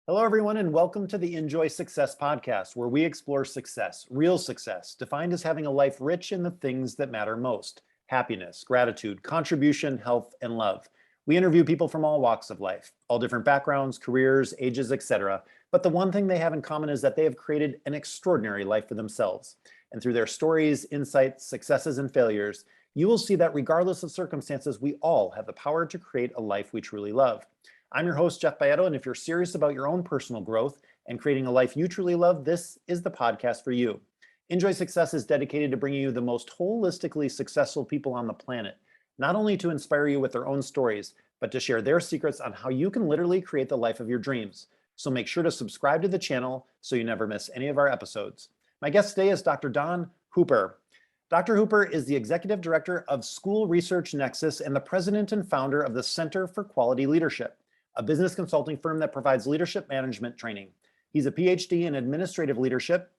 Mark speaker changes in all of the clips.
Speaker 1: Hello, everyone, and welcome to the InJoy Success Podcast, where we explore success, real success, defined as having a life rich in the things that matter most: happiness, gratitude, contribution, health, and love. We interview people from all walks of life, all different backgrounds, careers, ages, etc. But the one thing they have in common is that they have created an extraordinary life for themselves. And through their stories, insights, successes, and failures, you will see that regardless of circumstances, we all have the power to create a life we truly love. I'm your host, Jeff Baeto, and if you're serious about your own personal growth and creating a life you truly love, this is the podcast for you. InJoy Success is dedicated to bringing you the most holistically successful people on the planet, not only to inspire you with their own stories, but to share their secrets on how you can literally create the life of your dreams. So make sure to subscribe to the channel so you never miss any of our episodes. My guest today is Dr. Don Hooper. Dr. Hooper is the Executive Director of School Research Nexus and the President and Founder of the Center for Quality Leadership, a business consulting firm that provides leadership management training. He's a Ph.D. in administrative leadership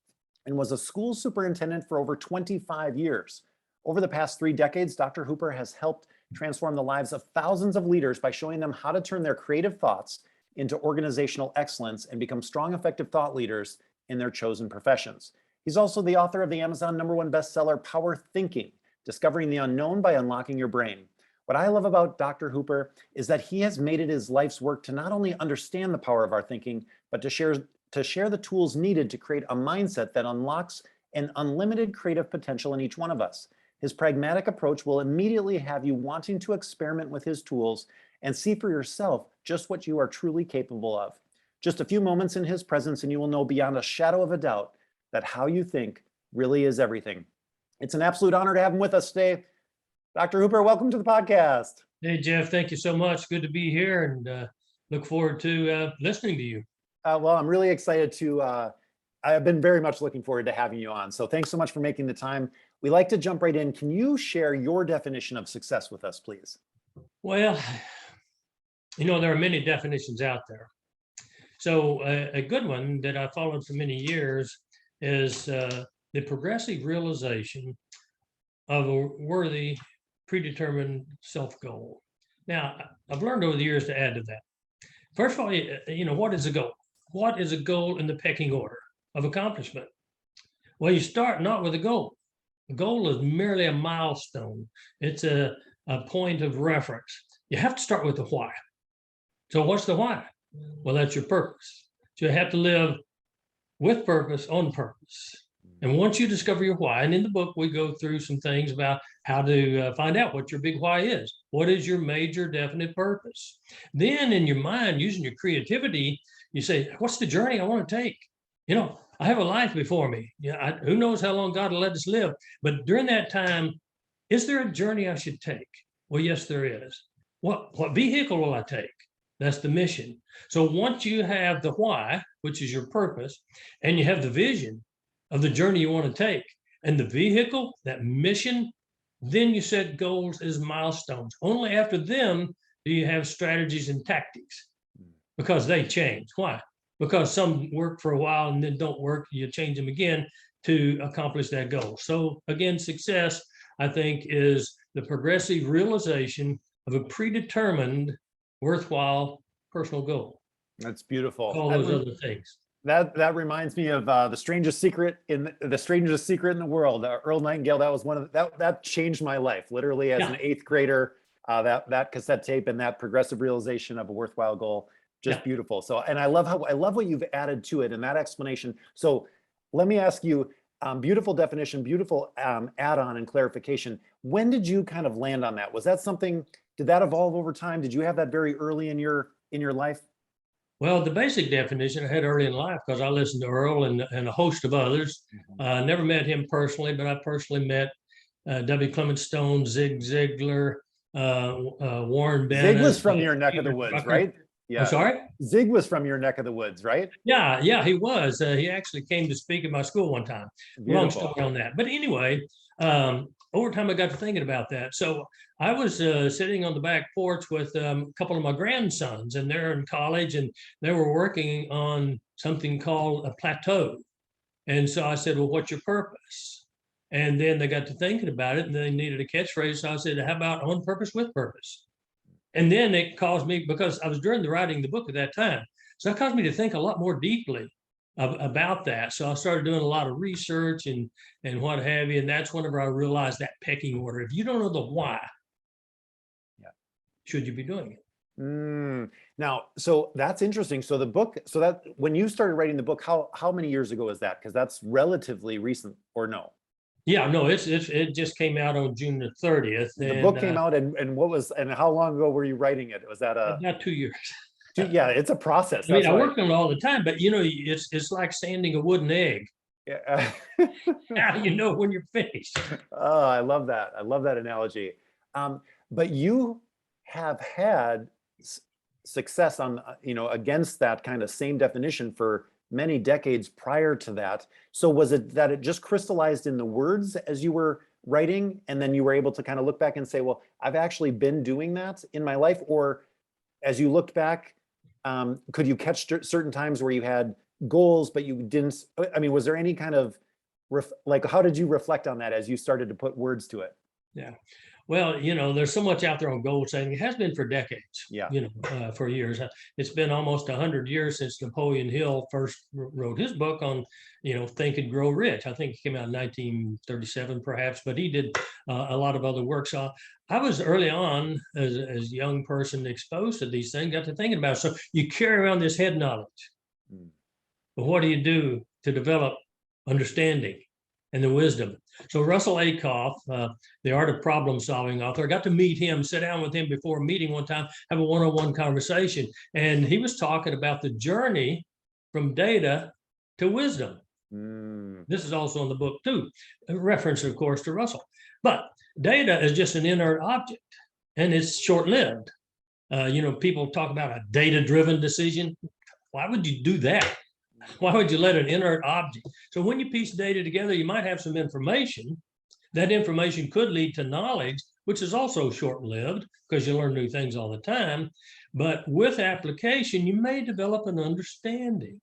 Speaker 1: and was a school superintendent for over 25 years. Over the past 3 decades, Dr. Hooper has helped transform the lives of thousands of leaders by showing them how to turn their creative thoughts into organizational excellence and become strong, effective thought leaders in their chosen professions. He's also the author of the Amazon #1 bestseller, Power Thinking: Discovering the Unknown by Unlocking Your Brain. What I love about Dr. Hooper is that he has made it his life's work to not only understand the power of our thinking, but to share the tools needed to create a mindset that unlocks an unlimited creative potential in each one of us. His pragmatic approach will immediately have you wanting to experiment with his tools and see for yourself just what you are truly capable of. Just a few moments in his presence and you will know beyond a shadow of a doubt that how you think really is everything. It's an absolute honor to have him with us today. Dr. Hooper, welcome to the podcast.
Speaker 2: Hey, Jeff, thank you so much. Good to be here and look forward to listening to you.
Speaker 1: Well, I'm really excited to, I've been very much looking forward to having you on. So thanks so much for making the time. We like to jump right in. Can you share your definition of success with us, please?
Speaker 2: Well, there are many definitions out there. So a good one that I followed for many years is the progressive realization of a worthy predetermined self-goal. Now, I've learned over the years to add to that. First of all, what is a goal? What is a goal in the pecking order of accomplishment? Well, you start not with a goal. A goal is merely a milestone. It's a point of reference. You have to start with the why. So what's the why? Well, that's your purpose. So you have to live with purpose, on purpose. And once you discover your why, and in the book, we go through some things about how to find out what your big why is. What is your major definite purpose? Then in your mind, using your creativity, you say, what's the journey I want to take? I have a life before me. Who knows how long God will let us live? But during that time, is there a journey I should take? Well, yes, there is. What vehicle will I take? That's the mission. So once you have the why, which is your purpose, and you have the vision of the journey you want to take, and the vehicle, that mission, then you set goals as milestones. Only after them do you have strategies and tactics, because they change. Why? Because some work for a while and then don't work. You change them again to accomplish that goal. So again, success, I think, is the progressive realization of a predetermined, worthwhile personal goal.
Speaker 1: That's beautiful.
Speaker 2: All those other things.
Speaker 1: That reminds me of the strangest secret in the world. Earl Nightingale. That was one of that changed my life literally as an 8th grader. That cassette tape and that progressive realization of a worthwhile goal, just beautiful. So, and I love what you've added to it and that explanation. So, let me ask you, beautiful definition, beautiful add-on and clarification. When did you kind of land on that? Was that something? Did that evolve over time? Did you have that very early in your life?
Speaker 2: Well, the basic definition I had early in life, because I listened to Earl and a host of others. Never met him personally, but I personally met W. Clement Stone, Zig Ziglar, Warren Bennett.
Speaker 1: Zig was from your neck of the woods, right?
Speaker 2: Yeah. I'm sorry?
Speaker 1: Zig was from your neck of the woods, right?
Speaker 2: Yeah, he was. He actually came to speak at my school one time. Beautiful. Long story on that. But anyway, over time I got to thinking about that. So I was sitting on the back porch with a couple of my grandsons, and they're in college, and they were working on something called a plateau. And so I said, well, what's your purpose? And then they got to thinking about it, and they needed a catchphrase. So I said, how about on purpose with purpose? And then it caused me, because I was during the writing of the book at that time, So that caused me to think a lot more deeply about that. So I started doing a lot of research and what have you. And that's whenever I realized that pecking order. If you don't know the why,
Speaker 1: Yeah.
Speaker 2: should you be doing it?
Speaker 1: Now, so that's interesting. So the book, so that when you started writing the book, how many years ago is that? Because that's relatively recent, or no?
Speaker 2: Yeah, no, it just came out on June the 30th.
Speaker 1: The book came out, and what was, and how long ago were you writing it? Was that
Speaker 2: about 2 years.
Speaker 1: yeah, it's a process.
Speaker 2: I mean,
Speaker 1: That's
Speaker 2: I
Speaker 1: why.
Speaker 2: worked on it all the time, but it's like sanding a wooden egg.
Speaker 1: Yeah.
Speaker 2: How do you know when you're finished?
Speaker 1: Oh, I love that. I love that analogy. But you have had success on, against that kind of same definition for many decades prior to that. So was it that it just crystallized in the words as you were writing, and then you were able to kind of look back and say, well, I've actually been doing that in my life? Or as you looked back, could you catch certain times where you had goals, but you didn't? I mean, was there any kind of like, how did you reflect on that as you started to put words to it?
Speaker 2: Yeah. Well, there's so much out there on goal setting. It has been for decades,
Speaker 1: Yeah.
Speaker 2: For years. It's been almost 100 years since Napoleon Hill first wrote his book on, Think and Grow Rich. I think it came out in 1937, perhaps, but he did a lot of other work. So I was early on, as a young person exposed to these things, got to thinking about it. So you carry around this head knowledge. But what do you do to develop understanding and the wisdom? So Russell Acuff, the Art of Problem Solving author, I got to meet him, sit down with him before a meeting one time, have a one-on-one conversation. And he was talking about the journey from data to wisdom. This is also in the book too, a reference, of course, to Russell. But data is just an inert object, and it's short-lived. People talk about a data-driven decision. Why would you do that? Why would you let an inert object? So when you piece data together, you might have some information. That information could lead to knowledge, which is also short-lived because you learn new things all the time. But with application, you may develop an understanding.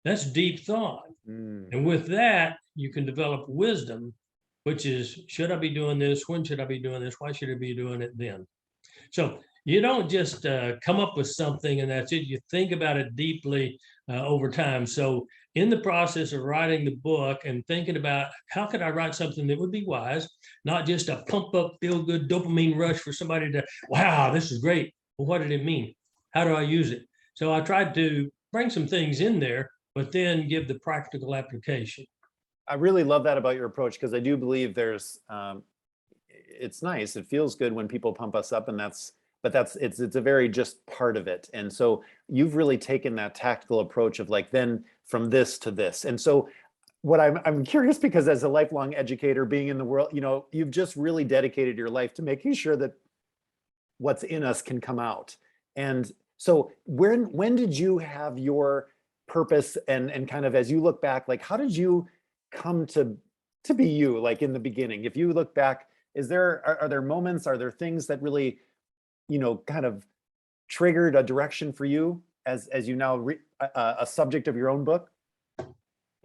Speaker 2: That's deep thought. And with that, you can develop wisdom, which is, should I be doing this? When should I be doing this? Why should I be doing it then? So you don't just come up with something and that's it. You think about it deeply over time. So in the process of writing the book and thinking about how could I write something that would be wise, not just a pump up, feel good dopamine rush for somebody to, wow, this is great. Well, what did it mean? How do I use it? So I tried to bring some things in there, but then give the practical application.
Speaker 1: I really love that about your approach, because I do believe there's, it's nice. It feels good when people pump us up, and it's a very just part of it. And so you've really taken that tactical approach of like, then from this to this. And so what I'm curious, because as a lifelong educator, being in the world, you've just really dedicated your life to making sure that what's in us can come out. And so when did you have your purpose, and kind of as you look back, like how did you come to be you, like in the beginning? If you look back, are there moments, are there things that really kind of triggered a direction for you as you now a subject of your own book?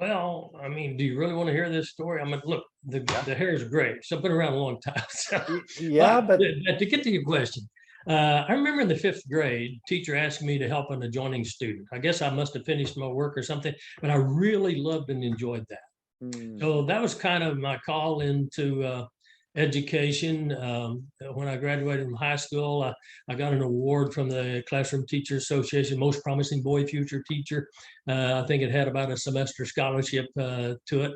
Speaker 2: Well, I mean, do you really want to hear this story? I mean, look, the hair is great. So I've been around a long time. So,
Speaker 1: yeah, but
Speaker 2: to get to your question, I remember in the 5th grade, teacher asked me to help an adjoining student. I guess I must have finished my work or something, but I really loved and enjoyed that. So that was kind of my call into education. When I graduated from high school, I got an award from the Classroom Teacher Association, Most Promising Boy Future Teacher. I think it had about a semester scholarship to it,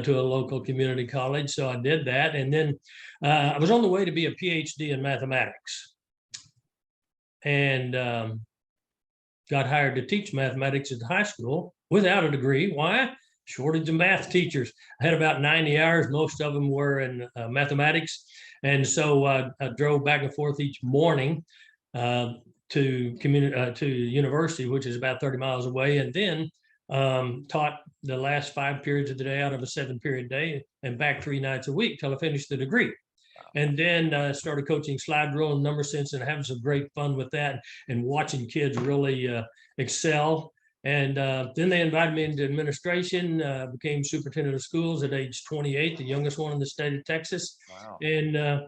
Speaker 2: to a local community college. So I did that. And then I was on the way to be a Ph.D. in mathematics, and got hired to teach mathematics at the high school without a degree. Why? Shortage of math teachers. I had about 90 hours. Most of them were in mathematics. And so I drove back and forth each morning to university, which is about 30 miles away, and then taught the last 5 periods of the day out of a 7-period day, and back 3 nights a week till I finished the degree. And then started coaching slide rule and number sense, and having some great fun with that, and watching kids really excel. And then they invited me into administration, became superintendent of schools at age 28, the youngest one in the state of Texas.
Speaker 1: Wow.
Speaker 2: And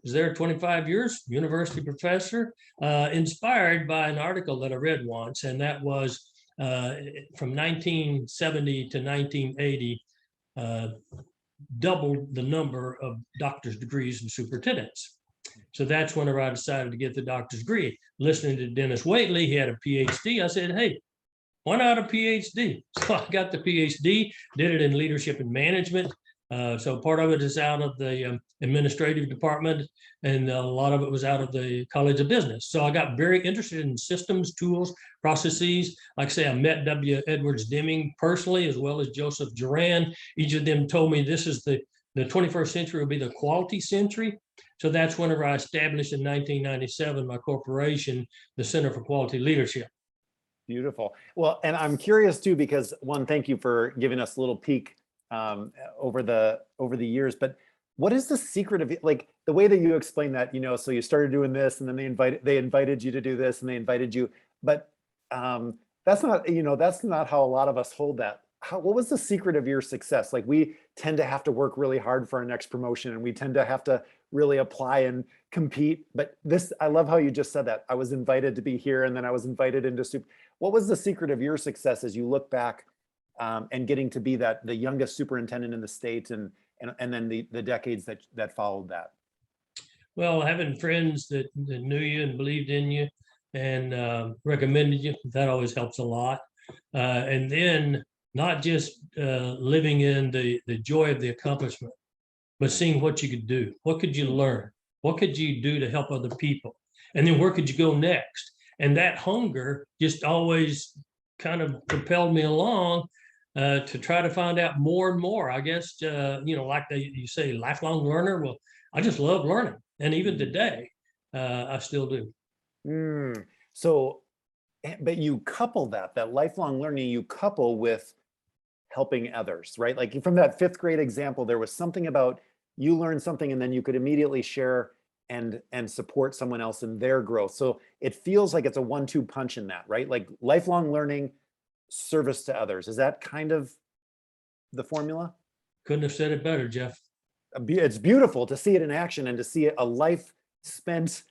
Speaker 2: Was there 25 years, university professor, inspired by an article that I read once, and that was from 1970 to 1980, doubled the number of doctor's degrees and superintendents. So that's whenever I decided to get the doctor's degree. Listening to Dennis Waitley, he had a Ph.D. I said, hey, why not a Ph.D.? So I got the Ph.D., did it in leadership and management. So part of it is out of the administrative department, and a lot of it was out of the College of Business. So I got very interested in systems, tools, processes. Like I say, I met W. Edwards Deming personally, as well as Joseph Duran. Each of them told me this is the 21st century will be the quality century. So that's whenever I established in 1997 my corporation, the Center for Quality Leadership.
Speaker 1: Beautiful. Well, and I'm curious too, because one, thank you for giving us a little peek over the years, but what is the secret of it? Like the way that you explain that, so you started doing this and then they invited you to do this and they invited you, but that's not how a lot of us hold that. What was the secret of your success? Like we tend to have to work really hard for our next promotion, and we tend to have to really apply and compete. But this, I love how you just said that. I was invited to be here, and then I was invited into super. What was the secret of your success as you look back and getting to be the youngest superintendent in the state, and then the decades that followed that?
Speaker 2: Well, having friends that knew you and believed in you and recommended you, that always helps a lot. And then not just living in the joy of the accomplishment, but seeing what you could do. What could you learn? What could you do to help other people? And then where could you go next? And that hunger just always kind of propelled me along to try to find out more and more. I guess, like you say, lifelong learner. Well, I just love learning. And even today, I still do.
Speaker 1: So, but you couple that lifelong learning, you couple with helping others, right? Like from that 5th grade example, there was something about you learned something and then you could immediately share and support someone else in their growth. So it feels like it's a 1-2 punch in that, right? Like lifelong learning, service to others. Is that kind of the formula?
Speaker 2: Couldn't have said it better, Jeff.
Speaker 1: It's beautiful to see it in action and to see a life spent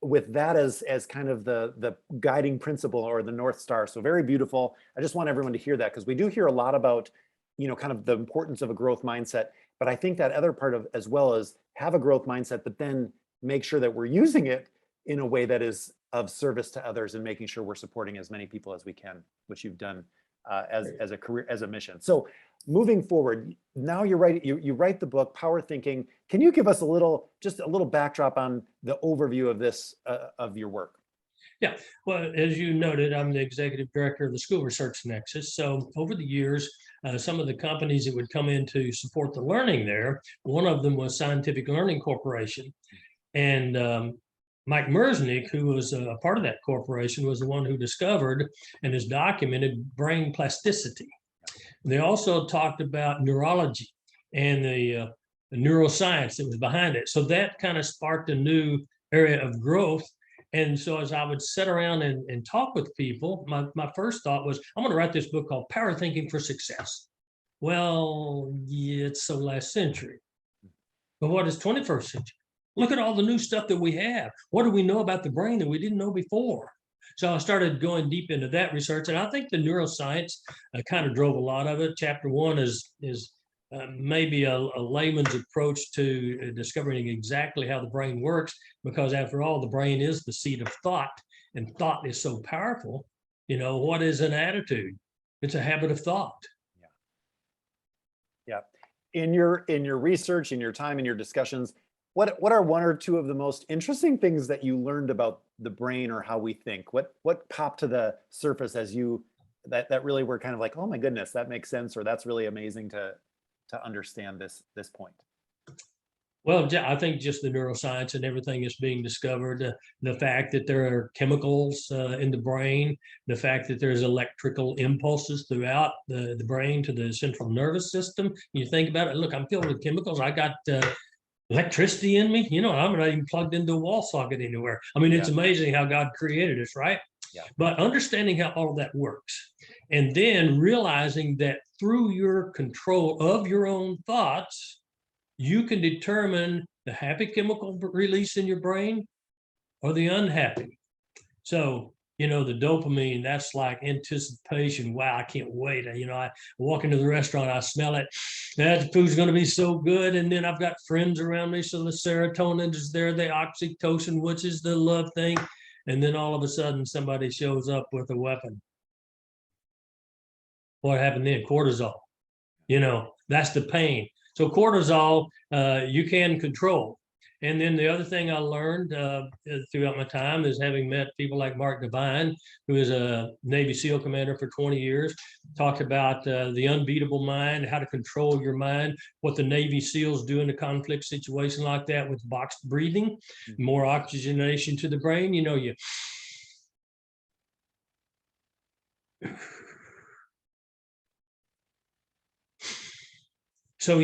Speaker 1: with that as kind of the guiding principle or the North Star. So very beautiful. I just want everyone to hear that, because we do hear a lot about, kind of the importance of a growth mindset. But I think that other part of as well as have a growth mindset, but then make sure that we're using it in a way that is of service to others and making sure we're supporting as many people as we can, which you've done as a career, as a mission. So moving forward, now you write the book, Power Thinking. Can you give us just a little backdrop on the overview of this, of your work?
Speaker 2: Yeah, well, as you noted, I'm the executive director of the School Research Nexus. So over the years, some of the companies that would come in to support the learning there, one of them was Scientific Learning Corporation. And Mike Mersnick, who was a part of that corporation, was the one who discovered and has documented brain plasticity. They also talked about neurology and the neuroscience that was behind it. So that kind of sparked a new area of growth. And so as I would sit around and talk with people, my first thought was, I'm going to write this book called Power Thinking for Success. Well, yeah, it's so last century. But what is 21st century? Look at all the new stuff that we have. What do we know about the brain that we didn't know before? So I started going deep into that research, and I think the neuroscience kind of drove a lot of it. Chapter 1 is maybe a layman's approach to discovering exactly how the brain works, because after all, the brain is the seat of thought, and thought is so powerful. What is an attitude? It's a habit of thought.
Speaker 1: Yeah. In your research, in your time, in your discussions, what are 1 or 2 of the most interesting things that you learned about the brain or how we think? What popped to the surface as that really were kind of like, oh my goodness, that makes sense, or that's really amazing to understand this point?
Speaker 2: Well, I think just the neuroscience and everything is being discovered, the fact that there are chemicals in the brain, the fact that there's electrical impulses throughout the brain to the central nervous system. You think about it, look, I'm filled with chemicals. I got electricity in me. I'm not even plugged into a wall socket anywhere. I mean, it's amazing how God created us, right? Yeah. But understanding how all of that works, and then realizing that through your control of your own thoughts, you can determine the happy chemical release in your brain or the unhappy. So, the dopamine, that's like anticipation. Wow, I can't wait. I walk into the restaurant, I smell it. That food's going to be so good. And then I've got friends around me. So the serotonin is there, the oxytocin, which is the love thing. And then all of a sudden somebody shows up with a weapon. What happened then? Cortisol. That's the pain. So cortisol, you can control. And then the other thing I learned throughout my time is having met people like Mark Devine, who is a Navy SEAL commander for 20 years, talked about the unbeatable mind, how to control your mind, what the Navy SEALs do in a conflict situation like that with boxed breathing, more oxygenation to the brain. So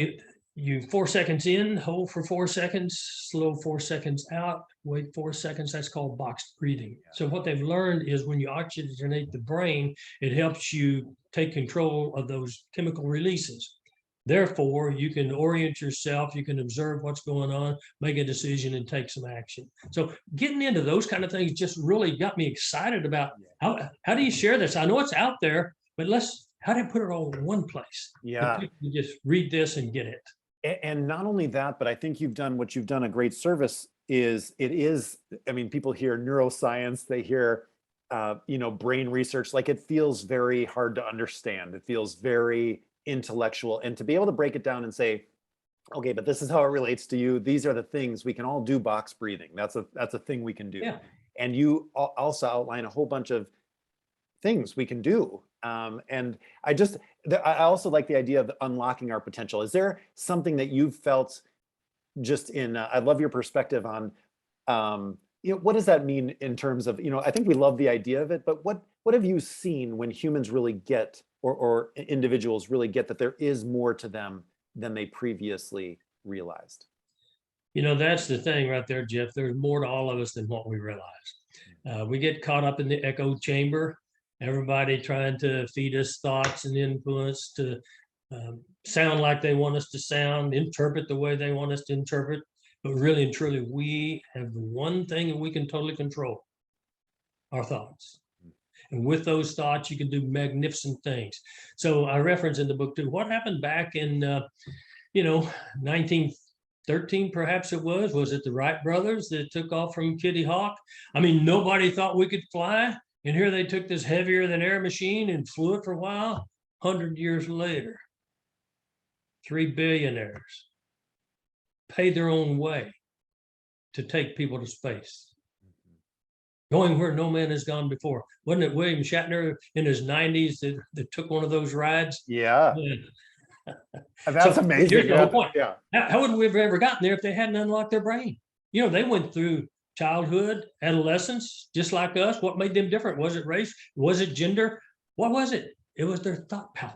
Speaker 2: you 4 seconds in, hold for 4 seconds, slow 4 seconds out, wait 4 seconds. That's called boxed breathing. So what they've learned is when you oxygenate the brain, it helps you take control of those chemical releases. Therefore, you can orient yourself, you can observe what's going on, make a decision, and take some action. So getting into those kind of things just really got me excited about how do you share this? I know it's out there, but how do you put it all in one place?
Speaker 1: Yeah.
Speaker 2: You just read this and get it.
Speaker 1: And not only that, but I think what you've done a great service is, people hear neuroscience, they hear, brain research, like it feels very hard to understand. It feels very intellectual, and to be able to break it down and say, okay, but this is how it relates to you. These are the things we can all do. Box breathing. That's a thing we can do.
Speaker 2: Yeah.
Speaker 1: And you also outline a whole bunch of things we can do. And I also like the idea of unlocking our potential. Is there something that you've felt just I love your perspective on, what does that mean in terms of, I think we love the idea of it, but what have you seen when humans really get, or individuals really get that there is more to them than they previously realized?
Speaker 2: That's the thing right there, Jeff. There's more to all of us than what we realize. We get caught up in the echo chamber. Everybody trying to feed us thoughts and influence to sound like they want us to sound, interpret the way they want us to interpret. But really and truly, we have the one thing that we can totally control: our thoughts. And with those thoughts, you can do magnificent things. So I reference in the book too, what happened back in, 1913, perhaps it was it the Wright brothers that took off from Kitty Hawk? Nobody thought we could fly. And here they took this heavier than air machine and flew it for a while. 100 years later, 3 billionaires paid their own way to take people to space, going where no man has gone before. Wasn't it William Shatner in his 90s that took one of those rides?
Speaker 1: Yeah. That's amazing.
Speaker 2: Here's the whole point.
Speaker 1: Yeah.
Speaker 2: How would we have ever gotten there if they hadn't unlocked their brain? They went through childhood, adolescence, just like us. What made them different? Was it race? Was it gender? What was it? It was their thought power.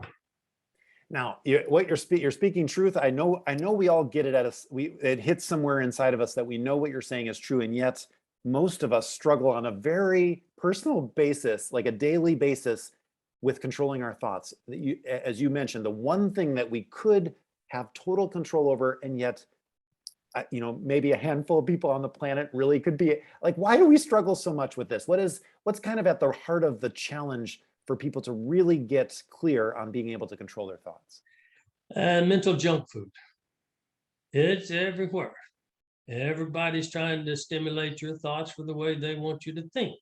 Speaker 1: Now, what you're speaking truth. I know we all get it it hits somewhere inside of us that we know what you're saying is true, and yet most of us struggle on a very personal basis, like a daily basis, with controlling our thoughts. As you mentioned, the one thing that we could have total control over, and yet, maybe a handful of people on the planet really could be like, why do we struggle so much with this? What's kind of at the heart of the challenge for people to really get clear on being able to control their thoughts?
Speaker 2: Mental junk food. It's everywhere. Everybody's trying to stimulate your thoughts for the way they want you to think.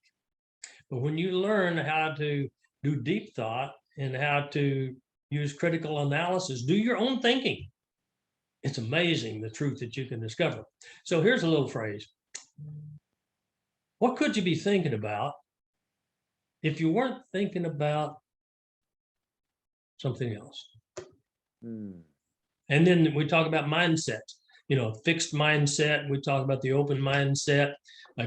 Speaker 2: But when you learn how to do deep thought and how to use critical analysis, do your own thinking, it's amazing the truth that you can discover. So here's a little phrase. What could you be thinking about if you weren't thinking about something else? And then we talk about mindset, fixed mindset. We talk about the open mindset.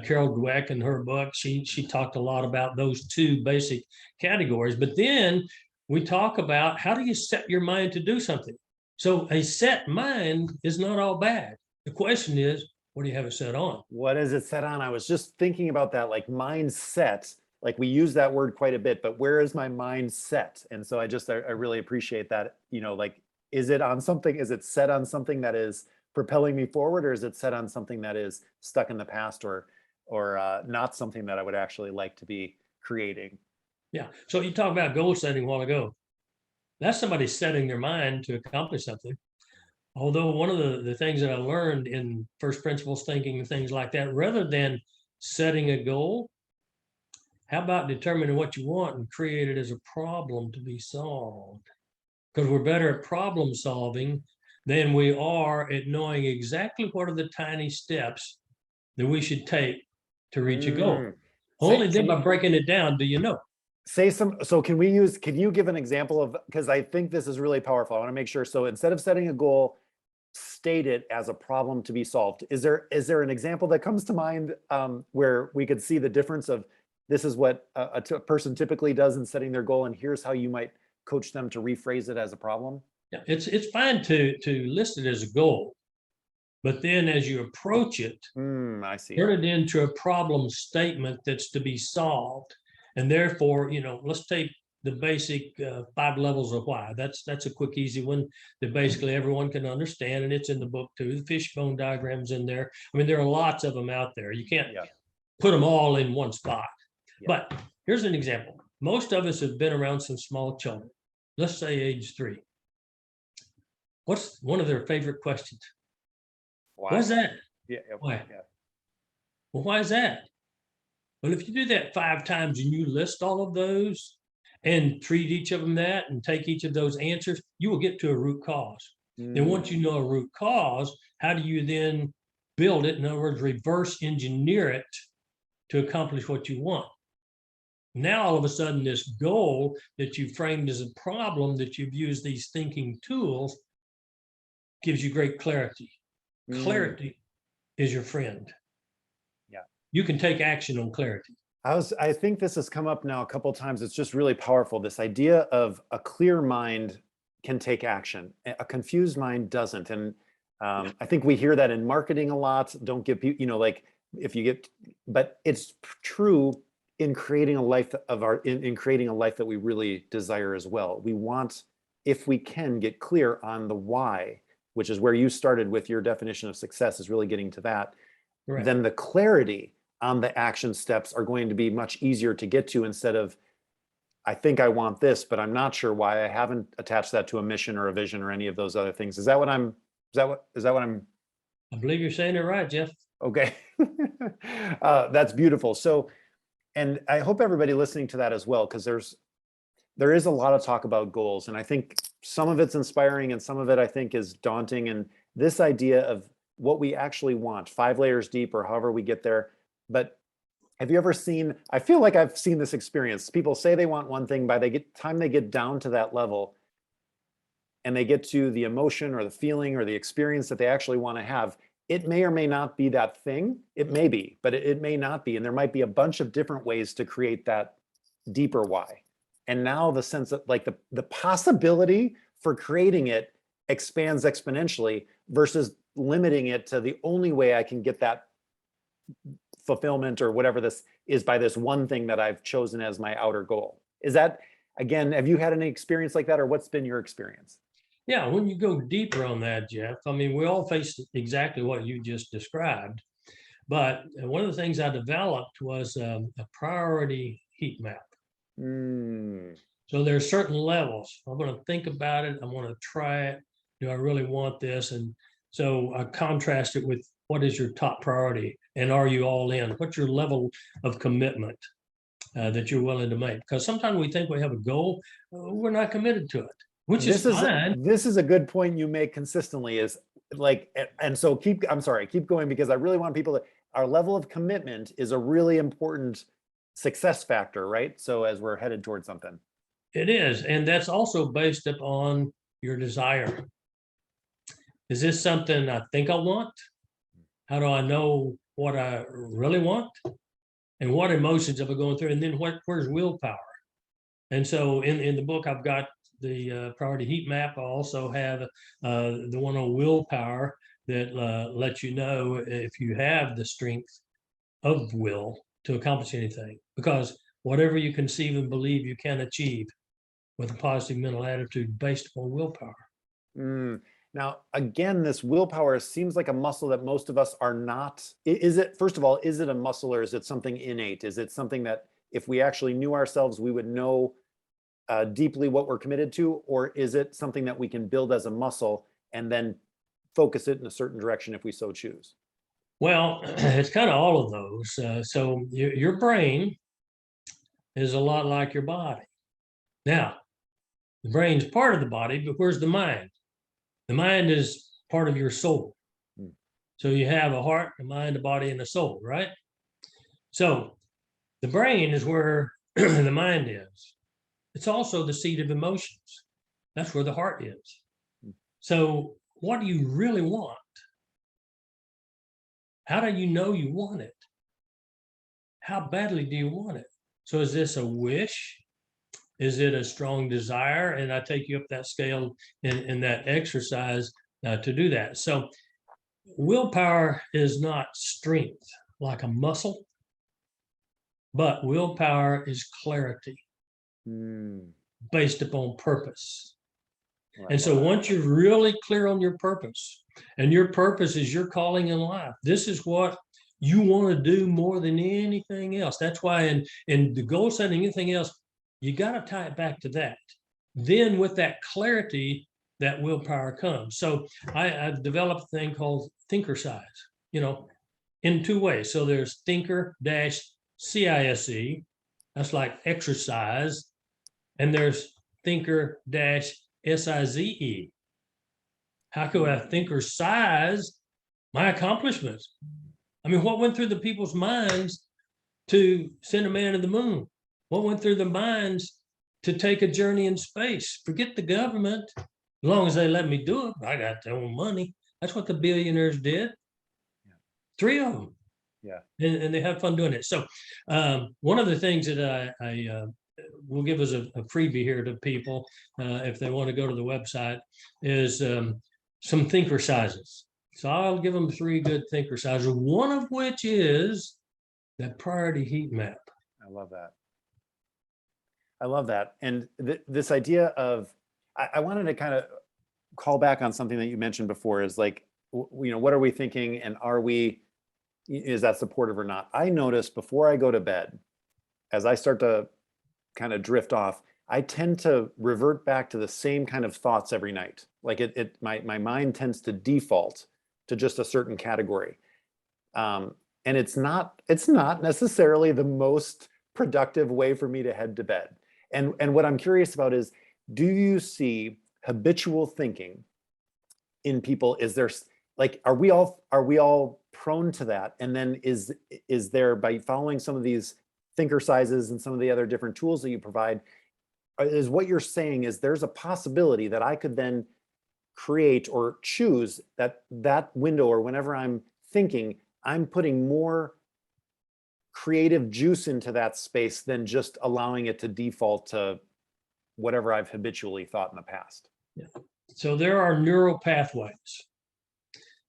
Speaker 2: Carol Dweck in her book, she talked a lot about those two basic categories. But then we talk about how do you set your mind to do something? So a set mind is not all bad. The question is, what do you have it set on?
Speaker 1: What is it set on? I was just thinking about that, like mindset. Like we use that word quite a bit, but where is my mind set? And so I really appreciate that, is it on something? Is it set on something that is propelling me forward, or is it set on something that is stuck in the past or not something that I would actually like to be creating?
Speaker 2: Yeah. So you talked about goal setting a while ago. That's somebody setting their mind to accomplish something. Although one of the things that I learned in first principles thinking and things like that, rather than setting a goal, how about determining what you want and create it as a problem to be solved? Because we're better at problem solving than we are at knowing exactly what are the tiny steps that we should take to reach a goal. Only then by breaking it down do you know.
Speaker 1: So can you give an example of, because I think this is really powerful. I want to make sure. So instead of setting a goal, state it as a problem to be solved. Is there an example that comes to mind where we could see the difference of this is what a person typically does in setting their goal, and here's how you might coach them to rephrase it as a problem?
Speaker 2: Yeah, it's fine to list it as a goal, but then as you approach it,
Speaker 1: I see.
Speaker 2: turn it into a problem statement that's to be solved. And therefore, let's take the basic 5 levels of why. That's a quick, easy one that basically everyone can understand, and it's in the book too. The fishbone diagram's in there. I mean, there are lots of them out there. You can't put them all in one spot. But here's an example. Most of us have been around some small children, let's say age 3. What's one of their favorite questions?
Speaker 1: Why?
Speaker 2: What's that?
Speaker 1: Why?
Speaker 2: Well, why is that? Well, if you do that 5 times and you list all of those and treat each of them that and take each of those answers, you will get to a root cause. And once you know a root cause, how do you then build it? In other words, reverse engineer it to accomplish what you want. Now, all of a sudden, this goal that you framed as a problem that you've used these thinking tools gives you great clarity. Clarity is your friend.
Speaker 1: Yeah.
Speaker 2: You can take action on clarity.
Speaker 1: I think this has come up now a couple of times. It's just really powerful. This idea of a clear mind can take action. A confused mind doesn't. And I think we hear that in marketing a lot. Don't give people, but it's true in creating a life in creating a life that we really desire as well. We want, if we can, get clear on the why, which is where you started with your definition of success, is really getting to that. Right. Then the clarity on the action steps are going to be much easier to get to, instead of, I think I want this, but I'm not sure why. I haven't attached that to a mission or a vision or any of those other things. Is that what I'm?
Speaker 2: I believe you're saying it right, Jeff.
Speaker 1: Okay. That's beautiful. So, and I hope everybody listening to that as well, because there is a lot of talk about goals, and I think some of it's inspiring and some of it I think is daunting. And this idea of what we actually want, 5 layers deep or however we get there. But have you ever seen, I feel like I've seen this experience. People say they want one thing, by the time they get down to that level and they get to the emotion or the feeling or the experience that they actually want to have, it may or may not be that thing. It may be, but it may not be. And there might be a bunch of different ways to create that deeper why. And now the sense of like the possibility for creating it expands exponentially versus limiting it to the only way I can get that fulfillment or whatever this is by this one thing that I've chosen as my outer goal. Is that, again, have you had any experience like that, or what's been your experience?
Speaker 2: Yeah, when you go deeper on that, Jeff, I mean, we all face exactly what you just described. But one of the things I developed was a priority heat map. So there are certain levels. I'm going to think about it. I'm going to try it. Do I really want this? And so I contrast it with, what is your top priority? And are you all in? What's your level of commitment that you're willing to make? Because sometimes we think we have a goal, we're not committed to it, which is fine.
Speaker 1: This is a good point you make consistently, is like, and so keep going, because I really want people to, our level of commitment is a really important success factor, right? So as we're headed towards something.
Speaker 2: It is. And that's also based upon your desire. Is this something I think I want? How do I know what I really want? And what emotions am I going through? And then where's willpower? And so in the book, I've got the priority heat map. I also have the one on willpower that lets you know if you have the strength of will to accomplish anything. Because whatever you conceive and believe, you can achieve with a positive mental attitude based upon willpower.
Speaker 1: Now, again, this willpower seems like a muscle that most of us are not. Is it, first of all, is it a muscle or is it something innate? Is it something that if we actually knew ourselves, we would know deeply what we're committed to? Or is it something that we can build as a muscle and then focus it in a certain direction if we so choose?
Speaker 2: Well, it's kind of all of those. So your brain is a lot like your body. Now, the brain's part of the body, but where's the mind? The mind is part of your soul.
Speaker 1: Hmm.
Speaker 2: So you have a heart, a mind, a body, and a soul, right? So the brain is where the mind is. It's also the seat of emotions. That's where the heart is. So what do you really want? How do you know you want it? How badly do you want it? So is this a wish? Is it a strong desire? And I take you up that scale in that exercise to do that. So willpower is not strength like a muscle, but willpower is clarity based upon purpose.
Speaker 1: Well,
Speaker 2: And so once you're really clear on your purpose, and your purpose is your calling in life, this is what you want to do more than anything else. That's why in the goal setting, anything else, you got to tie it back to that. Then with that clarity, that willpower comes. So I've developed a thing called thinker size, in two ways. So there's thinker dash CISE, that's like exercise, and there's thinker dash SIZE. How could I thinker size my accomplishments? I mean, what went through the people's minds to send a man to the moon? What went through their minds to take a journey in space? Forget the government. As long as they let me do it, I got their own money. That's what the billionaires did.
Speaker 1: Yeah.
Speaker 2: 3 of them.
Speaker 1: Yeah.
Speaker 2: And they had fun doing it. So one of the things that I will give as a freebie here to people, if they want to go to the website, is some thinker sizes. So I'll give them 3 good thinker sizes, one of which is that priority heat map.
Speaker 1: I love that. I love that. And this idea of, I wanted to kind of call back on something that you mentioned before is like, what are we thinking and is that supportive or not? I notice before I go to bed, as I start to kind of drift off, I tend to revert back to the same kind of thoughts every night. Like my mind tends to default to just a certain category. And it's not necessarily the most productive way for me to head to bed. And what I'm curious about is, do you see habitual thinking in people? Is there like, are we all prone to that? And then is there, by following some of these thinker sizes and some of the other different tools that you provide, is what you're saying is there's a possibility that I could then create or choose that window, or whenever I'm thinking, I'm putting more creative juice into that space than just allowing it to default to whatever I've habitually thought in the past.
Speaker 2: Yeah. So there are neural pathways.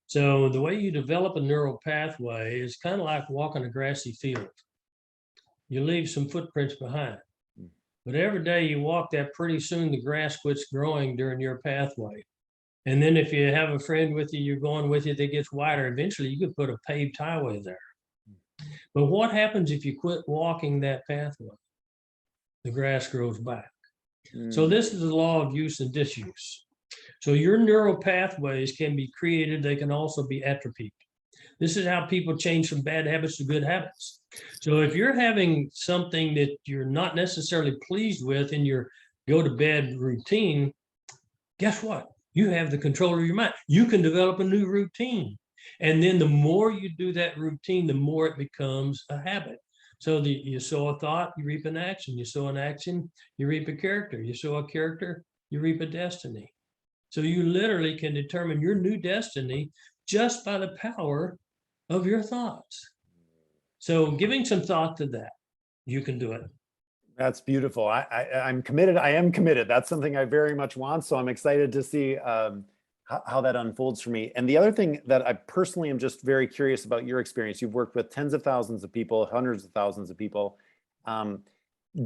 Speaker 2: So the way you develop a neural pathway is kind of like walking a grassy field. You leave some footprints behind. But every day you walk that, pretty soon the grass quits growing during your pathway. And then if you have a friend with you, you're going with you, that gets wider, eventually you could put a paved highway there. But what happens if you quit walking that pathway? The grass grows back. So this is the law of use and disuse. So your neural pathways can be created. They can also be atrophied. This is how people change from bad habits to good habits. So if you're having something that you're not necessarily pleased with in your go to bed routine, guess what? You have the control of your mind. You can develop a new routine. And then the more you do that routine, the more it becomes a habit. So you sow a thought, you reap an action. You sow an action, you reap a character. You sow a character, you reap a destiny. So you literally can determine your new destiny just by the power of your thoughts. So giving some thought to that, you can do it.
Speaker 1: That's beautiful. I'm committed. I am committed. That's something I very much want. So I'm excited to see how that unfolds for me. And the other thing that I personally am just very curious about your experience. You've worked with tens of thousands of people, hundreds of thousands of people.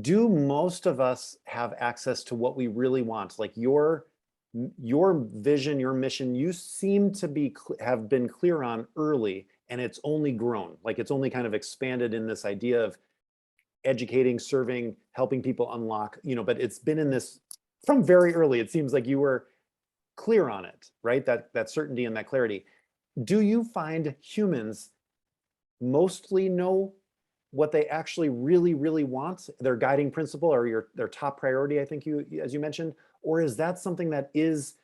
Speaker 1: Do most of us have access to what we really want? Like your your vision, your mission, you seem to be have been clear on early, and it's only grown. Like it's only kind of expanded in this idea of educating, serving, helping people unlock, but it's been in this from very early. It seems like you were clear on it, right? That certainty and that clarity. Do you find humans mostly know what they actually really, really want, their guiding principle or their top priority, I think as you mentioned, or is that something that is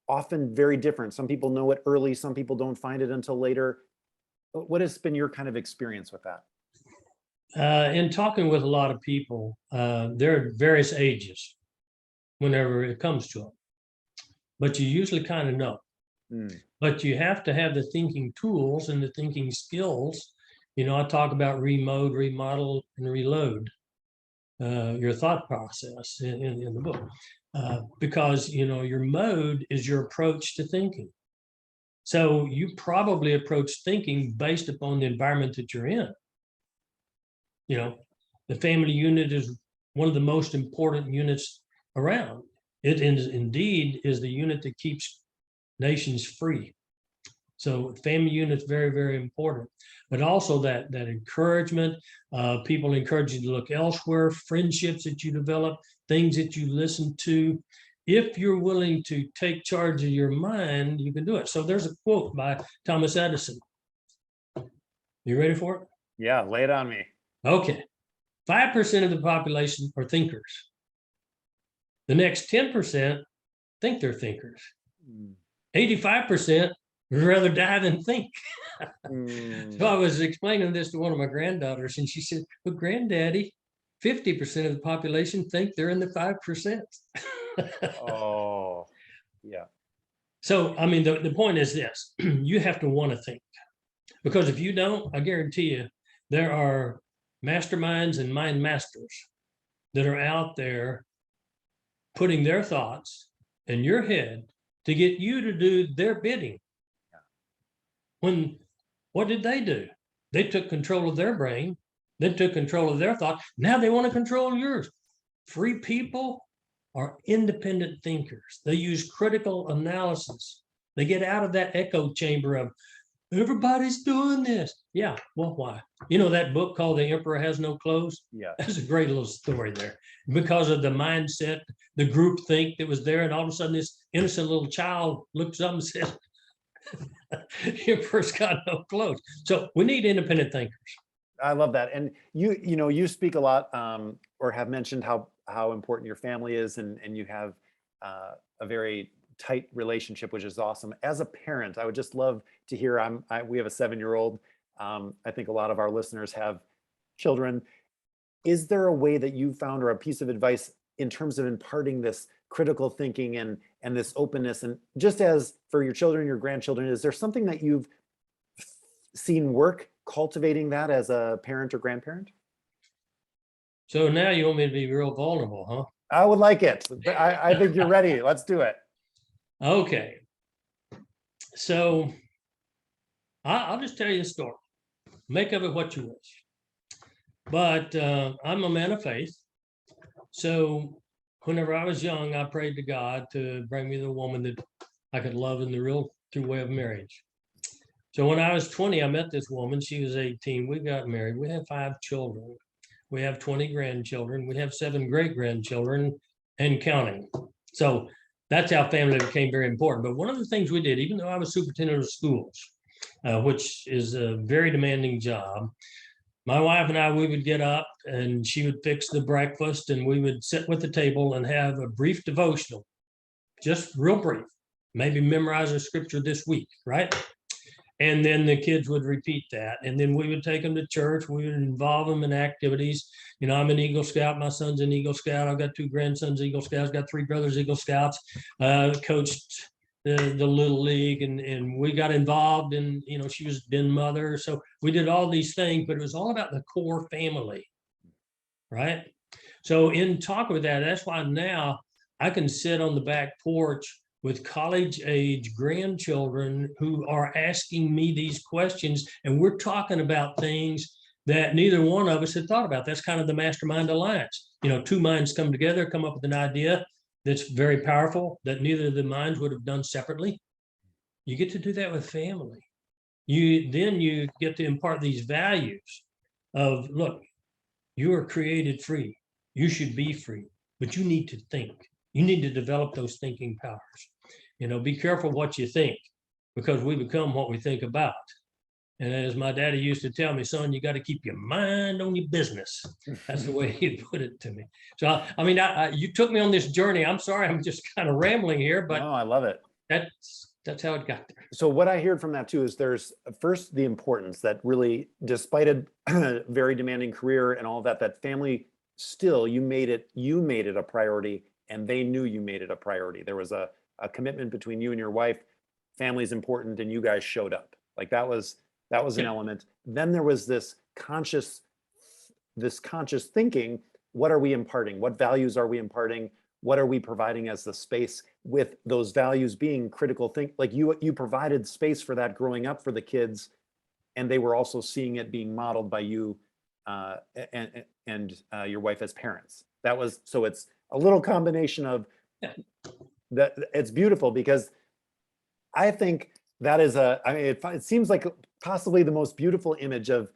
Speaker 1: often very different? Some people know it early, some people don't find it until later. What has been your kind of experience with that?
Speaker 2: In talking with a lot of people, there are various ages whenever it comes to them, but you usually kind of know. But you have to have the thinking tools and the thinking skills. I talk about remode, remodel, and reload your thought process in the book, because your mode is your approach to thinking. So you probably approach thinking based upon the environment that you're in. The family unit is one of the most important units around. It indeed is the unit that keeps nations free. So family unit's very, very important, but also that encouragement, people encourage you to look elsewhere, friendships that you develop, things that you listen to. If you're willing to take charge of your mind, you can do it. So there's a quote by Thomas Edison. You ready for it?
Speaker 1: Yeah, lay it on me.
Speaker 2: Okay. 5% of the population are thinkers. The next 10% think they're thinkers. 85% would rather die than think. So I was explaining this to one of my granddaughters, and she said, "But Granddaddy, 50% of the population think they're in the 5%."
Speaker 1: Oh, yeah.
Speaker 2: So, I mean, the point is this: you have to want to think, because if you don't, I guarantee you, there are masterminds and mind masters that are out there putting their thoughts in your head to get you to do their bidding. What did they do? They took control of their brain, then took control of their thought. Now they want to control yours. Free people are independent thinkers. They use critical analysis. They get out of that echo chamber of everybody's doing this. Yeah, well, why? That book called The Emperor Has No Clothes?
Speaker 1: Yeah.
Speaker 2: That's a great little story there. Because of the mindset, the group think that was there, and all of a sudden this innocent little child looks up and says, Emperor's got no clothes. So we need independent thinkers.
Speaker 1: I love that. And you speak a lot, or have mentioned how important your family is, and you have a very tight relationship, which is awesome. As a parent, I would just love to hear. We have a 7-year-old. I think a lot of our listeners have children. Is there a way that you found, or a piece of advice in terms of imparting this critical thinking and this openness? And just as for your children, your grandchildren, is there something that you've seen work cultivating that as a parent or grandparent?
Speaker 2: So now you want me to be real vulnerable, huh?
Speaker 1: I would like it. I think you're ready. Let's do it.
Speaker 2: Okay. So I'll just tell you a story. Make of it what you wish. But I'm a man of faith. So whenever I was young, I prayed to God to bring me the woman that I could love in the real true way of marriage. So when I was 20, I met this woman. She was 18. We got married. We had 5 children. We have 20 grandchildren. We have 7 great-grandchildren and counting. So that's how family became very important. But one of the things we did, even though I was superintendent of schools, which is a very demanding job, my wife and I, we would get up and she would fix the breakfast, and we would sit with the table and have a brief devotional, just real brief, maybe memorize a scripture this week, right? And then the kids would repeat that. And then we would take them to church. We would involve them in activities. I'm an Eagle Scout. My son's an Eagle Scout. I've got 2 grandsons, Eagle Scouts, got 3 brothers, Eagle Scouts, coached the Little League, and we got involved in, she was den mother. So we did all these things, but it was all about the core family, right? So in talking with that, that's why now I can sit on the back porch with college-age grandchildren who are asking me these questions, and we're talking about things that neither one of us had thought about. That's kind of the mastermind alliance. 2 minds come together, come up with an idea, that's very powerful that neither of the minds would have done separately. You get to do that with family. You get to impart these values of, look, you are created free. You should be free, but you need to think. You need to develop those thinking powers. Be careful what you think, because we become what we think about. And as my daddy used to tell me, son, you got to keep your mind on your business. That's the way he put it to me. So, you took me on this journey. I'm sorry, I'm just kind of rambling here, but
Speaker 1: No, I love it.
Speaker 2: That's how it got there.
Speaker 1: So what I heard from that too is there's first the importance that really, despite a very demanding career and all of that, that family still, you made it a priority, and they knew you made it a priority. There was a commitment between you and your wife. Family's important, and you guys showed up. Like that was an element. Then there was this conscious thinking. What are we imparting? What values are we imparting? What are we providing as the space, with those values being critical think? Like you provided space for that growing up for the kids, and they were also seeing it being modeled by you and your wife as parents. So it's a little combination of that. It's beautiful, because I think that is it seems like possibly the most beautiful image of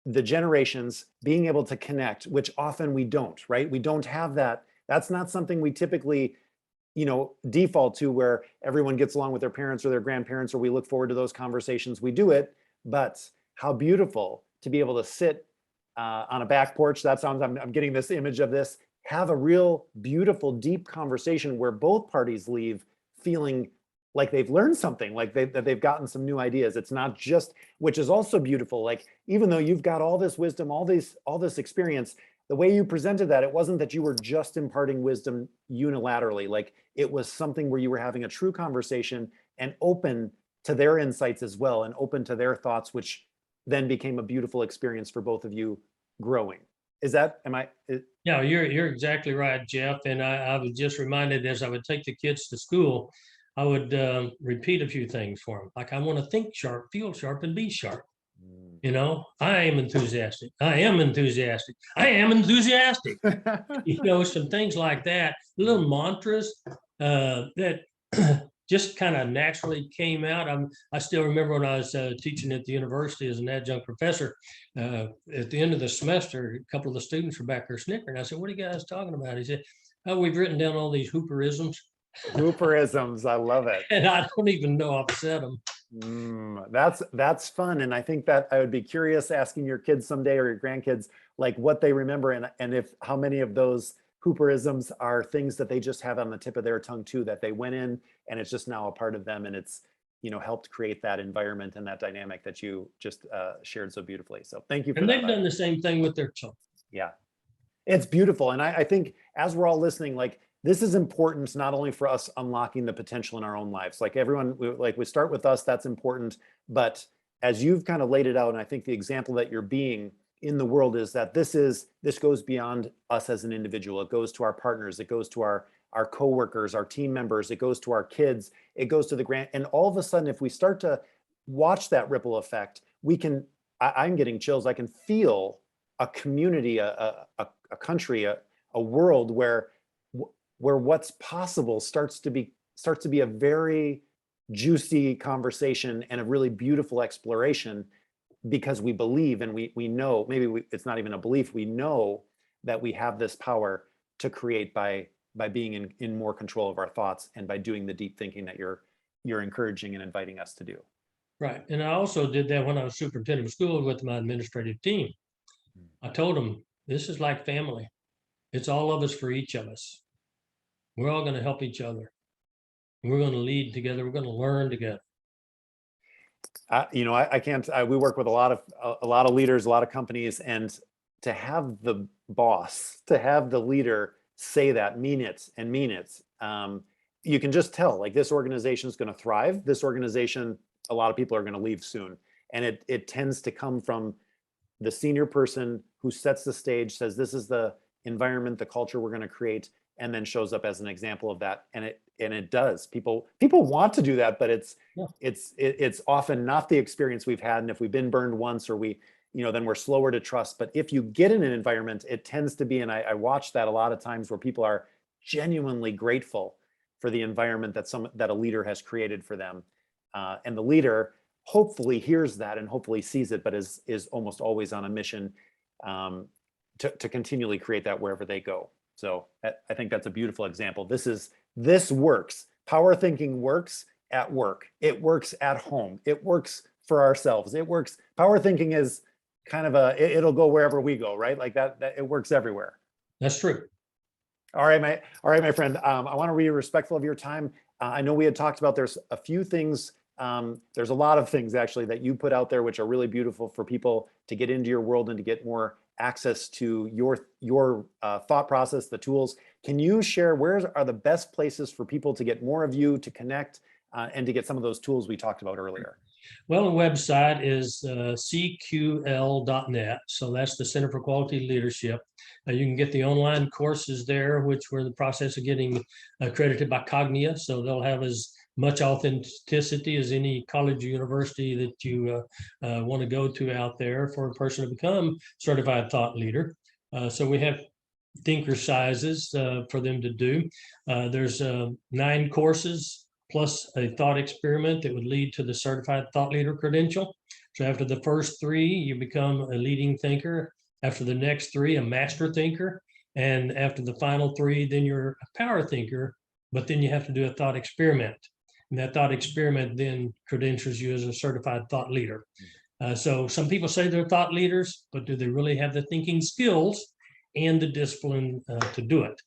Speaker 1: the generations being able to connect, which often we don't, right? We don't have that. That's not something we typically, default to, where everyone gets along with their parents or their grandparents, or we look forward to those conversations. We do it, but how beautiful to be able to sit on a back porch. That sounds, I'm getting this image of this, have a real beautiful, deep conversation where both parties leave feeling like they've learned something, like they've gotten some new ideas. It's not just, which is also beautiful. Like, even though you've got all this wisdom, all this experience, the way you presented that, it wasn't that you were just imparting wisdom unilaterally. Like, it was something where you were having a true conversation and open to their insights as well, and open to their thoughts, which then became a beautiful experience for both of you growing.
Speaker 2: Yeah, you're exactly right, Jeff. And I was just reminded, as I would take the kids to school, I would repeat a few things for them. Like, I want to think sharp, feel sharp, and be sharp. I am enthusiastic. I am enthusiastic. I am enthusiastic. Some things like that, little mantras that just kind of naturally came out. I still remember when I was teaching at the university as an adjunct professor, at the end of the semester, a couple of the students were back there snickering. I said, "What are you guys talking about?" He said, "Oh, we've written down all these Hooperisms."
Speaker 1: Hooperisms, I love it.
Speaker 2: And I don't even know I've said them.
Speaker 1: That's fun. And I think that I would be curious asking your kids someday, or your grandkids, like what they remember, and if how many of those Hooperisms are things that they just have on the tip of their tongue too, that they went in and it's just now a part of them, and it's helped create that environment and that dynamic that you just shared so beautifully. So thank you for
Speaker 2: that. And
Speaker 1: that.
Speaker 2: they've done the same thing with their children.
Speaker 1: Yeah, it's beautiful. And I think as we're all listening, like, this is important not only for us unlocking the potential in our own lives. Like, everyone, we start with us, that's important. But as you've kind of laid it out, and I think the example that you're being in the world is that this goes beyond us as an individual. It goes to our partners. It goes to our coworkers, our team members. It goes to our kids. It goes to the and all of a sudden, if we start to watch that ripple effect, I'm getting chills. I can feel a community, a country, a world where what's possible starts to be a very juicy conversation and a really beautiful exploration, because we believe, and we know, it's not even a belief, we know that we have this power to create by being in more control of our thoughts, and by doing the deep thinking that you're encouraging and inviting us to do.
Speaker 2: Right. And I also did that when I was superintendent of schools with my administrative team. I told them, this is like family. It's all of us for each of us. We're all going to help each other. We're going to lead together. We're going to learn together.
Speaker 1: I can't. We work with a lot of leaders, a lot of companies, and to have the boss, to have the leader say that, mean it, you can just tell, like, this organization is going to thrive. This organization, a lot of people are going to leave soon, and it tends to come from the senior person who sets the stage, says this is the environment, the culture we're going to create, and then shows up as an example of that. And it does. People want to do that, but it's often not the experience we've had. And if we've been burned once, or then we're slower to trust. But if you get in an environment, it tends to be, and I watch that a lot of times, where people are genuinely grateful for the environment that a leader has created for them. And the leader hopefully hears that and hopefully sees it, but is almost always on a mission to continually create that wherever they go. So I think that's a beautiful example. This works. Power thinking works at work. It works at home. It works for ourselves. It works. Power thinking is kind of it'll go wherever we go, right? Like that it works everywhere.
Speaker 2: That's true.
Speaker 1: All right, my friend. I want to be respectful of your time. I know we had talked about there's a few things. There's a lot of things actually that you put out there, which are really beautiful for people to get into your world and to get more access to your thought process, the tools. Can you share where are the best places for people to get more of you, to connect, and to get some of those tools we talked about earlier?
Speaker 2: Well, the website is cql.net. So that's the Center for Quality Leadership. You can get the online courses there, which we're in the process of getting accredited by Cognia. So they'll have as much authenticity as any college or university that you want to go to out there for a person to become certified thought leader. So we have thinker sizes for them to do. There's 9 courses plus a thought experiment that would lead to the certified thought leader credential. So after the first 3, you become a leading thinker. After the next 3, a master thinker. And after the final 3, then you're a power thinker, but then you have to do a thought experiment. And that thought experiment then credentials you as a certified thought leader. So some people say they're thought leaders, but do they really have the thinking skills and the discipline to do it?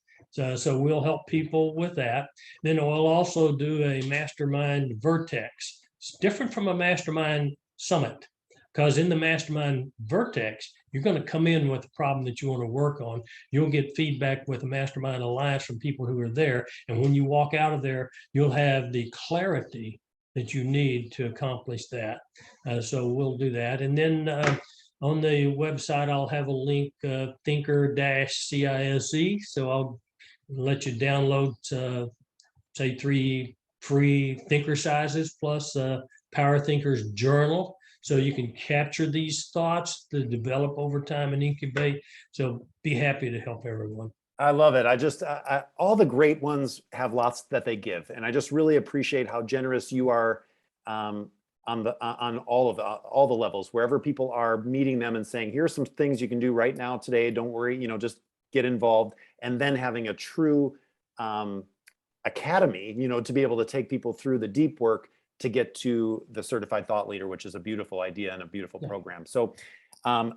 Speaker 2: So we'll help people with that. Then we'll also do a mastermind vertex. It's different from a mastermind summit, because in the mastermind vertex, you're going to come in with a problem that you want to work on. You'll get feedback with the mastermind alliance from people who are there. And when you walk out of there, you'll have the clarity that you need to accomplish that. So we'll do that. And then on the website, I'll have a link, thinker-CISE. So I'll let you download, say 3 free thinker sizes plus Power Thinkers Journal. So you can capture these thoughts to develop over time and incubate. So be happy to help everyone.
Speaker 1: I love it. All the great ones have lots that they give. And I just really appreciate how generous you are on all the levels, wherever people are meeting them and saying, here's some things you can do right now today. Don't worry, just get involved. And then having a true academy, to be able to take people through the deep work to get to the certified thought leader, which is a beautiful idea and a beautiful program. So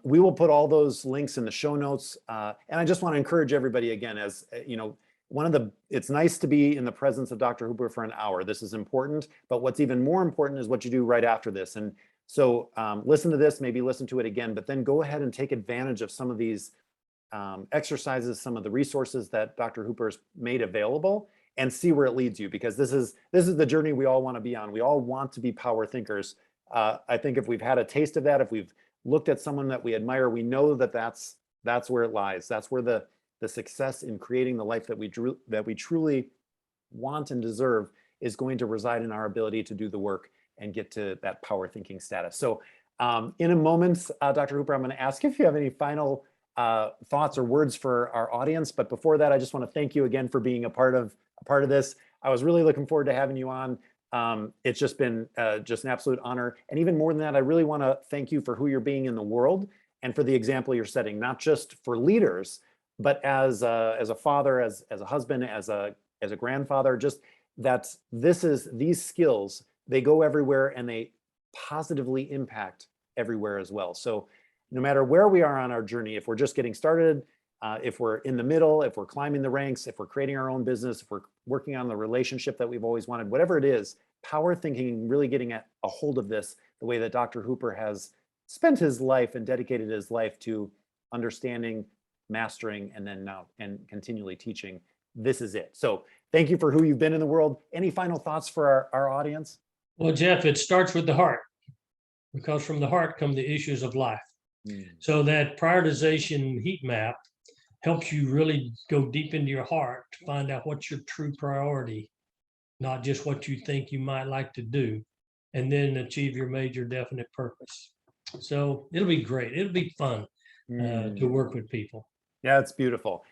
Speaker 1: we will put all those links in the show notes. And I just want to encourage everybody again, as it's nice to be in the presence of Dr. Hooper for an hour. This is important, but what's even more important is what you do right after this. And so listen to this, maybe listen to it again, but then go ahead and take advantage of some of these exercises, some of the resources that Dr. Hooper's made available, and see where it leads you, because this is the journey we all want to be on. We all want to be power thinkers. I think if we've had a taste of that, if we've looked at someone that we admire, we know that that's where it lies. That's where the success in creating the life that we truly want and deserve is going to reside in our ability to do the work and get to that power thinking status. So in a moment, Dr. Hooper, I'm going to ask if you have any final thoughts or words for our audience. But before that, I just want to thank you again for being a part of this. I was really looking forward to having you on. It's just been just an absolute honor. And even more than that, I really want to thank you for who you're being in the world and for the example you're setting, not just for leaders, but as a father, as a husband, as a grandfather. Just that these skills, they go everywhere and they positively impact everywhere as well. So no matter where we are on our journey, if we're just getting started, if we're in the middle, if we're climbing the ranks, if we're creating our own business, if we're working on the relationship that we've always wanted, whatever it is, power thinking, really getting a hold of this, the way that Dr. Hooper has spent his life and dedicated his life to understanding, mastering, and then now and continually teaching. This is it. So thank you for who you've been in the world. Any final thoughts for our audience?
Speaker 2: Well, Jeff, it starts with the heart, because from the heart come the issues of life. So that prioritization heat map helps you really go deep into your heart to find out what's your true priority, not just what you think you might like to do, and then achieve your major definite purpose. So it'll be great. It'll be fun to work with people.
Speaker 1: Yeah, it's beautiful.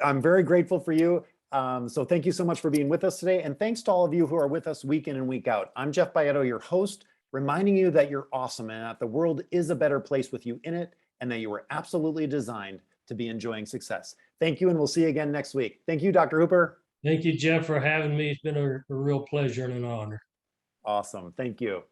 Speaker 1: I'm very grateful for you. So thank you so much for being with us today. And thanks to all of you who are with us week in and week out. I'm Jeff Baietto, your host, reminding you that you're awesome and that the world is a better place with you in it, and that you were absolutely designed to be enjoying success. Thank you, and we'll see you again next week. Thank you, Dr. Hooper.
Speaker 2: Thank you, Jeff, for having me. It's been a real pleasure and an honor.
Speaker 1: Awesome. Thank you.